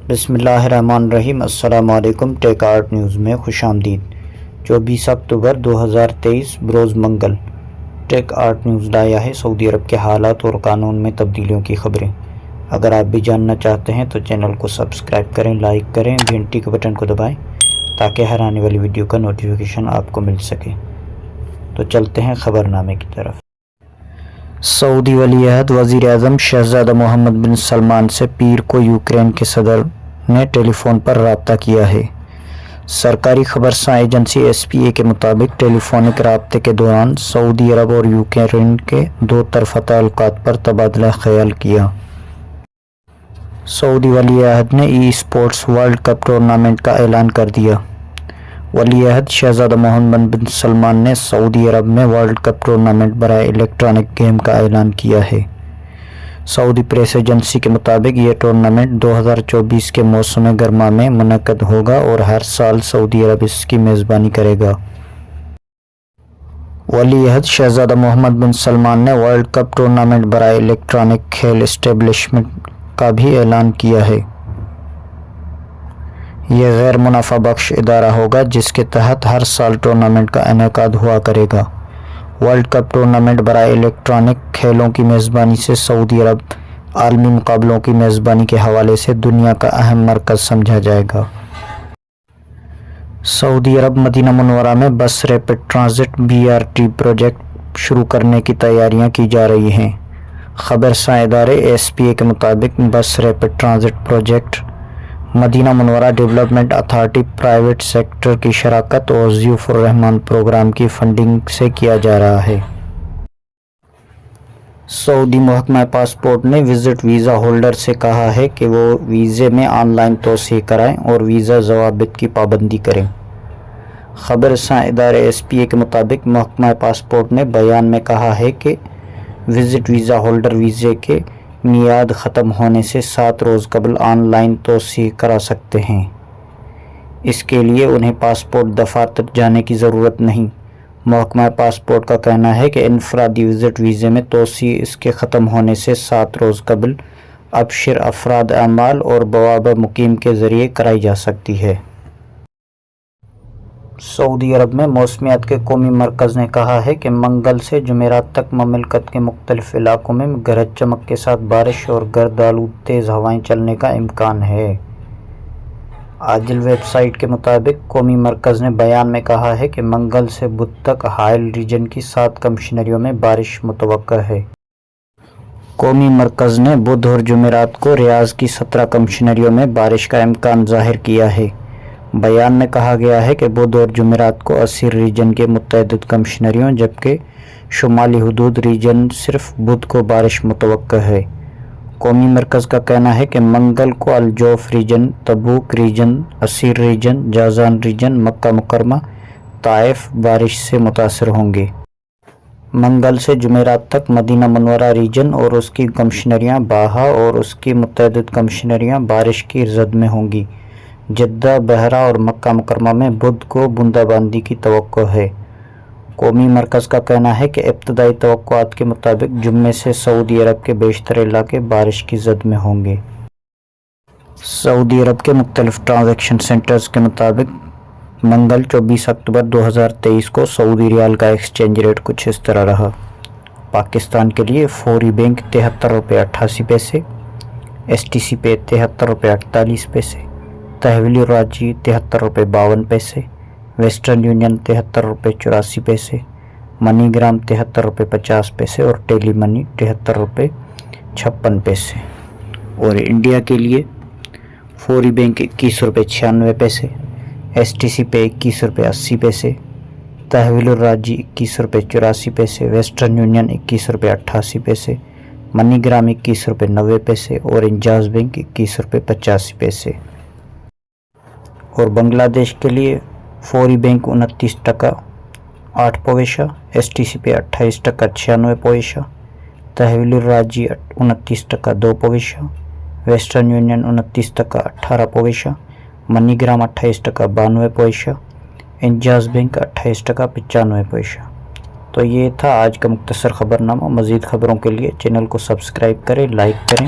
بسم اللہ الرحمن الرحیم۔ السلام علیکم۔ ٹیک آرٹ نیوز میں خوش آمدید۔ 24 اکتوبر 2023 بروز منگل۔ ٹیک آرٹ نیوز لایا ہے سعودی عرب کے حالات اور قانون میں تبدیلیوں کی خبریں۔ اگر آپ بھی جاننا چاہتے ہیں تو چینل کو سبسکرائب کریں، لائک کریں، گھنٹی کے بٹن کو دبائیں تاکہ ہر آنے والی ویڈیو کا نوٹیفیکیشن آپ کو مل سکے۔ تو چلتے ہیں خبر نامے کی طرف۔ سعودی ولی عہد وزیر اعظم شہزادہ محمد بن سلمان سے پیر کو یوکرین کے صدر نے ٹیلی فون پر رابطہ کیا ہے۔ سرکاری خبرساں ایجنسی ایس پی اے کے مطابق ٹیلی فونک رابطے کے دوران سعودی عرب اور یوکرین کے دو طرفہ تعلقات پر تبادلہ خیال کیا۔ سعودی ولی عہد نے e sports world cup tournament کا اعلان کر دیا۔ ولی عہد شہزادہ محمد بن سلمان نے سعودی عرب میں ورلڈ کپ ٹورنامنٹ برائے الیکٹرانک گیم کا اعلان کیا ہے۔ سعودی پریس ایجنسی کے مطابق یہ ٹورنامنٹ 2024 کے موسم گرما میں منعقد ہوگا اور ہر سال سعودی عرب اس کی میزبانی کرے گا۔ ولی عہد شہزادہ محمد بن سلمان نے ورلڈ کپ ٹورنامنٹ برائے الیکٹرانک کھیل اسٹیبلشمنٹ کا بھی اعلان کیا ہے۔ یہ غیر منافع بخش ادارہ ہوگا جس کے تحت ہر سال ٹورنامنٹ کا انعقاد ہوا کرے گا۔ ورلڈ کپ ٹورنامنٹ برائے الیکٹرانک کھیلوں کی میزبانی سے سعودی عرب عالمی مقابلوں کی میزبانی کے حوالے سے دنیا کا اہم مرکز سمجھا جائے گا۔ سعودی عرب مدینہ منورہ میں بس ریپڈ ٹرانزٹ BRT پروجیکٹ شروع کرنے کی تیاریاں کی جا رہی ہیں۔ خبرساں ادارے SPA کے مطابق بس ریپڈ ٹرانزٹ پروجیکٹ مدینہ منورہ ڈیولپمنٹ اتھارٹی پرائیویٹ سیکٹر کی شراکت اور ضیوف الرحمان پروگرام کی فنڈنگ سے کیا جا رہا ہے۔ سعودی محکمہ پاسپورٹ نے وزٹ ویزا ہولڈر سے کہا ہے کہ وہ ویزے میں آن لائن توسیع کرائیں اور ویزا ضوابط کی پابندی کریں۔ خبرساں ادارے SPA کے مطابق محکمہ پاسپورٹ نے بیان میں کہا ہے کہ وزٹ ویزا ہولڈر ویزے کے میعاد ختم ہونے سے 7 روز قبل آن لائن توسیع کرا سکتے ہیں۔ اس کے لیے انہیں پاسپورٹ دفاتر جانے کی ضرورت نہیں۔ محکمہ پاسپورٹ کا کہنا ہے کہ انفرادی وزٹ ویزے میں توسیع اس کے ختم ہونے سے 7 روز قبل ابشر افراد اعمال اور بوابہ مقیم کے ذریعے کرائی جا سکتی ہے۔ سعودی عرب میں موسمیات کے قومی مرکز نے کہا ہے کہ منگل سے جمعرات تک مملکت کے مختلف علاقوں میں گرج چمک کے ساتھ بارش اور گرد آلود تیز ہوائیں چلنے کا امکان ہے۔ عاجل ویب سائٹ کے مطابق قومی مرکز نے بیان میں کہا ہے کہ منگل سے بدھ تک حائل ریجن کی 7 کمشنریوں میں بارش متوقع ہے۔ قومی مرکز نے بدھ اور جمعرات کو ریاض کی 17 کمشنریوں میں بارش کا امکان ظاہر کیا ہے۔ بیان میں کہا گیا ہے کہ بدھ اور جمعرات کو اسیر ریجن کے متعدد کمشنریوں جبکہ شمالی حدود ریجن صرف بدھ کو بارش متوقع ہے۔ قومی مرکز کا کہنا ہے کہ منگل کو الجوف ریجن، تبوک ریجن، اسیر ریجن، جازان ریجن، مکہ مکرمہ، طائف بارش سے متاثر ہوں گے۔ منگل سے جمعرات تک مدینہ منورہ ریجن اور اس کی کمشنریاں، باہا اور اس کی متعدد کمشنریاں بارش کی زد میں ہوں گی۔ جدہ، بحرہ اور مکہ مکرمہ میں بدھ کو بوندا باندی کی توقع ہے۔ قومی مرکز کا کہنا ہے کہ ابتدائی توقعات کے مطابق جمعے سے سعودی عرب کے بیشتر علاقے بارش کی زد میں ہوں گے۔ سعودی عرب کے مختلف ٹرانزیکشن سینٹرز کے مطابق منگل 24 اکتوبر 2023 کو سعودی ریال کا ایکسچینج ریٹ کچھ اس طرح رہا۔ پاکستان کے لیے فوری بینک 73 روپے 88 پیسے، STC پے 73 روپے 48 پیسے، تحویلی راجی 73 روپے 52 پیسے، ویسٹرن یونین 73 روپے 84 پیسے، منی گرام 73 روپے 50 پیسے اور ٹیلی منی 73 روپے 56 پیسے۔ اور انڈیا کے لیے فوری بینک 21 روپے 96 پیسے، STC پے 21 روپے 80 پیسے، تحویل الراجی 21 روپے 84 پیسے، ویسٹرن یونین 21 روپے 88 پیسے، منی گرام 21 روپے 90 پیسے اور انجاز بینک 21 روپے 85 پیسے۔ اور بنگلہ دیش کے لیے فوری بینک 29 ٹکا 8 پیسہ، STC پے 28 ٹکا 96 پیسہ، تحویل الراجی 29 ٹکا 2 پیسہ، ویسٹرن یونین 29 ٹکا 18 پیسہ، منی گرام 28 ٹکا 92 پیسہ، انجاز بینک 28 ٹکا 95 پیسہ۔ تو یہ تھا آج کا مختصر خبر نامہ۔ مزید خبروں کے لیے چینل کو سبسکرائب کریں، لائک کریں،